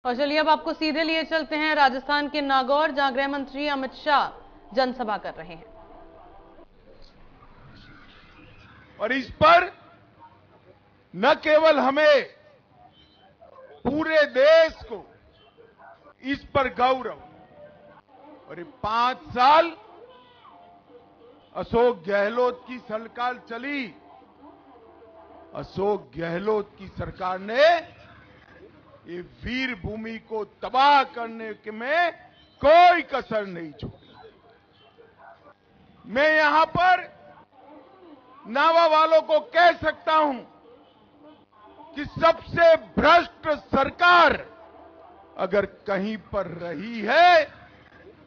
और चलिए अब आपको सीधे लिए चलते हैं राजस्थान के नागौर, जहां गृह मंत्री अमित शाह जनसभा कर रहे हैं। और इस पर न केवल हमें, पूरे देश को इस पर गौरव। और ये 5 साल अशोक गहलोत की सरकार चली। अशोक गहलोत की सरकार ने ये वीर भूमि को तबाह करने के में कोई कसर नहीं छोड़ी। मैं यहां पर नावा वालों को कह सकता हूं कि सबसे भ्रष्ट सरकार अगर कहीं पर रही है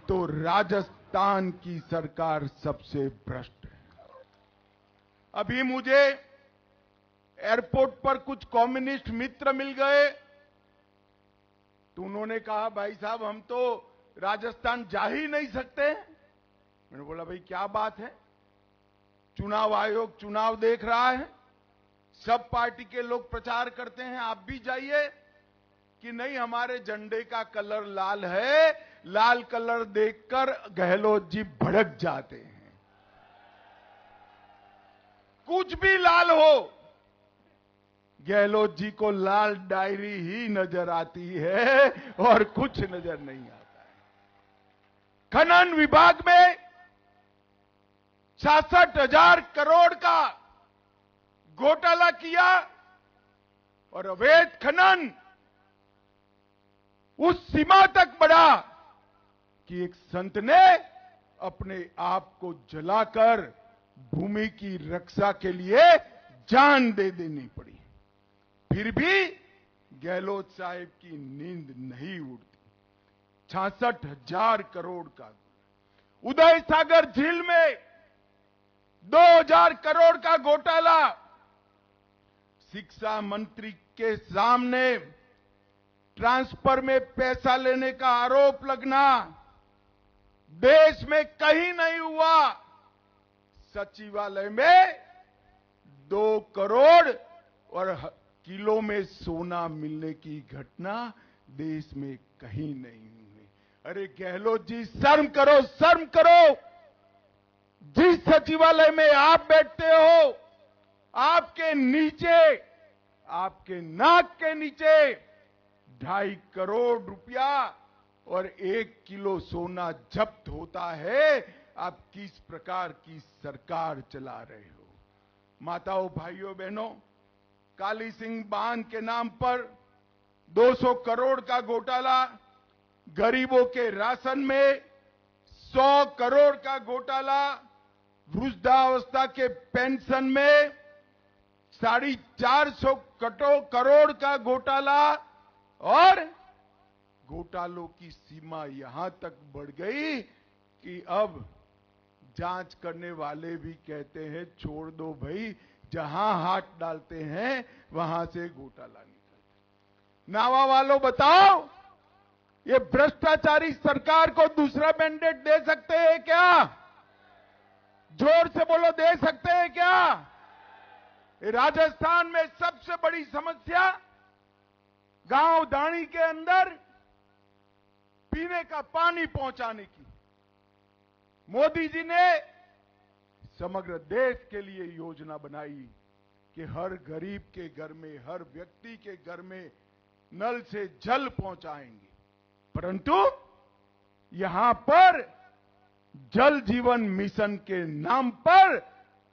तो राजस्थान की सरकार सबसे भ्रष्ट है। अभी मुझे एयरपोर्ट पर कुछ कम्युनिस्ट मित्र मिल गए तो उन्होंने कहा, भाई साहब हम तो राजस्थान जा ही नहीं सकते। मैंने बोला, भाई क्या बात है? चुनाव आयोग चुनाव देख रहा है, सब पार्टी के लोग प्रचार करते हैं, आप भी जाइए। कि नहीं, हमारे झंडे का कलर लाल है, लाल कलर देखकर गहलोत जी भड़क जाते हैं। कुछ भी लाल हो, गहलोत जी को लाल डायरी ही नजर आती है और कुछ नजर नहीं आता है। खनन विभाग में 66,000 करोड़ का घोटाला किया और अवैध खनन उस सीमा तक बढ़ा कि एक संत ने अपने आप को जलाकर भूमि की रक्षा के लिए जान दे देनी पड़ी। फिर भी गहलोत साहब की नींद नहीं उड़ती। 66,000 करोड़ का उदय सागर झील में 2,000 करोड़ का घोटाला, शिक्षा मंत्री के सामने ट्रांसफर में पैसा लेने का आरोप लगना, देश में कहीं नहीं हुआ। सचिवालय में 2 करोड़ और किलो में सोना मिलने की घटना देश में कहीं नहीं हुई। अरे गहलोत जी, शर्म करो, शर्म करो। जिस सचिवालय में आप बैठते हो, आपके नीचे, आपके नाक के नीचे 2.5 करोड़ रुपया और 1 किलो सोना जब्त होता है। आप किस प्रकार की सरकार चला रहे हो? माताओं, भाइयों, बहनों, काली सिंह बांध के नाम पर 200 करोड़ का घोटाला, गरीबों के राशन में 100 करोड़ का घोटाला, वृद्धावस्था के पेंशन में 450 करोड़ का घोटाला, और घोटालों की सीमा यहां तक बढ़ गई कि अब जांच करने वाले भी कहते हैं, छोड़ दो भाई, जहां हाथ डालते हैं वहां से घोटाला निकलता। नावा वालों बताओ, ये भ्रष्टाचारी सरकार को दूसरा मैंडेट दे सकते हैं क्या? जोर से बोलो, दे सकते हैं क्या? राजस्थान में सबसे बड़ी समस्या गांव दाणी के अंदर पीने का पानी पहुंचाने की। मोदी जी ने समग्र देश के लिए योजना बनाई कि हर गरीब के घर में, हर व्यक्ति के घर में नल से जल पहुंचाएंगे। परंतु यहां पर जल जीवन मिशन के नाम पर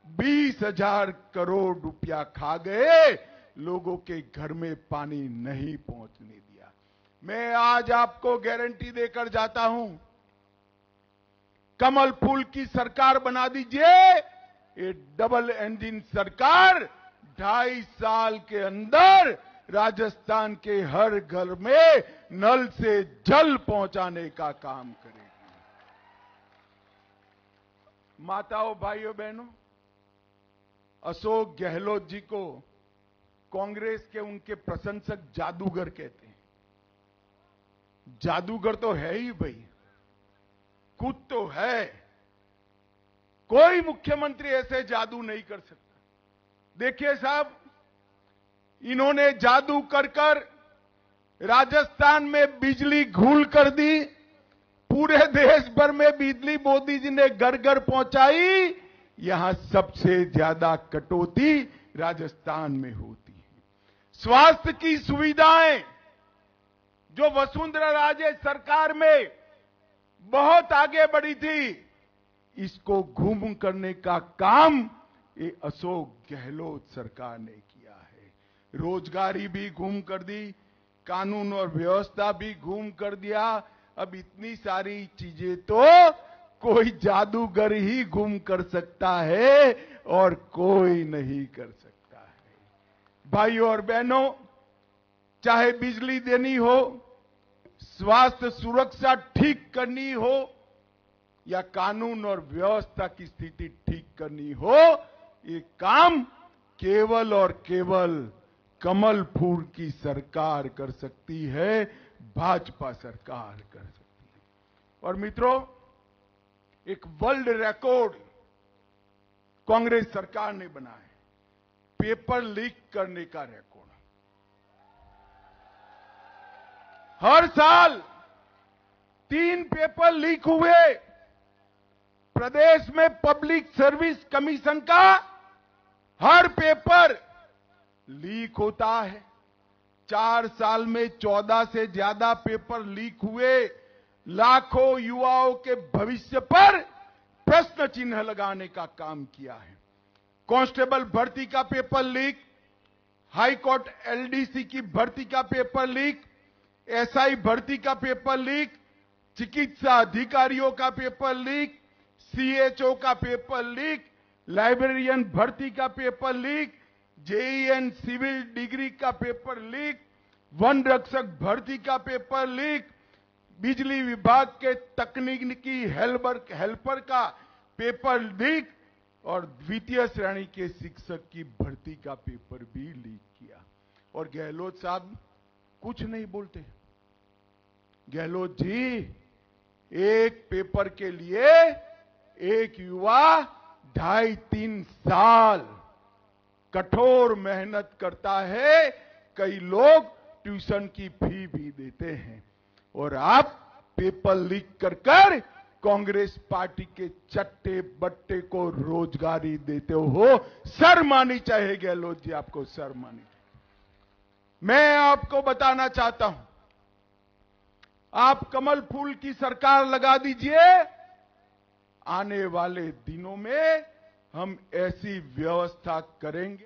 20,000 करोड़ रुपया खा गए, लोगों के घर में पानी नहीं पहुंचने दिया। मैं आज आपको गारंटी देकर जाता हूं, कमल फूल की सरकार बना दीजिए। ये डबल इंजन सरकार 2.5 साल के अंदर राजस्थान के हर घर में नल से जल पहुंचाने का काम करेगी। माताओं, भाइयों, बहनों, अशोक गहलोत जी को कांग्रेस के उनके प्रशंसक जादूगर कहते हैं। जादूगर तो है ही भाई, कुछ तो है। कोई मुख्यमंत्री ऐसे जादू नहीं कर सकता। देखिए साहब, इन्होंने जादू कर कर राजस्थान में बिजली घूल कर दी, पूरे देश भर में बिजली मोदी जी ने घर घर पहुंचाई। यहां सबसे ज्यादा कटौती राजस्थान में होती है। स्वास्थ्य की सुविधाएं जो वसुंधरा राजे सरकार में बहुत आगे बढ़ी थी, इसको घूम करने का काम ये अशोक गहलोत सरकार ने किया है। रोजगारी भी घूम कर दी, कानून और व्यवस्था भी घूम कर दिया। अब इतनी सारी चीजें तो कोई जादूगर ही घूम कर सकता है और कोई नहीं कर सकता है। भाइयों और बहनों, चाहे बिजली देनी हो, स्वास्थ्य सुरक्षा ठीक करनी हो या कानून और व्यवस्था की स्थिति ठीक करनी हो, ये काम केवल और केवल कमल फूल की सरकार कर सकती है, भाजपा सरकार कर सकती है। और मित्रों, एक वर्ल्ड रिकॉर्ड कांग्रेस सरकार ने बना है, पेपर लीक करने का रिकॉर्ड। हर साल 3 पेपर लीक हुए। प्रदेश में पब्लिक सर्विस कमीशन का हर पेपर लीक होता है। 4 साल में 14 से ज्यादा पेपर लीक हुए। लाखों युवाओं के भविष्य पर प्रश्न चिन्ह लगाने का काम किया है। कांस्टेबल भर्ती का paper leak, high court LDC की भर्ती का पेपर लीक, एसआई भर्ती का पेपर लीक, चिकित्सा अधिकारियों का पेपर लीक, सीएचओ का पेपर लीक, लाइब्रेरियन भर्ती का paper leak, JEN civil degree का पेपर लीक, वन रक्षक भर्ती का पेपर लीक, बिजली विभाग के तकनीकी हेल्पर का पेपर लीक और द्वितीय श्रेणी के शिक्षक की भर्ती का पेपर भी लीक किया। और गहलोत साहब कुछ नहीं बोलते। गहलोत जी एक पेपर के लिए एक युवा 2.5-3 साल कठोर मेहनत करता है। कई लोग ट्यूशन की फी भी देते हैं और आप पेपर लीक कर कांग्रेस पार्टी के चट्टे बट्टे को रोजगारी देते हो। शर्म आनी चाहिए गहलोत जी, आपको शर्म आनी चाहिए। मैं आपको बताना चाहता हूं, आप कमल फूल की सरकार लगा दीजिए, आने वाले दिनों में हम ऐसी व्यवस्था करेंगे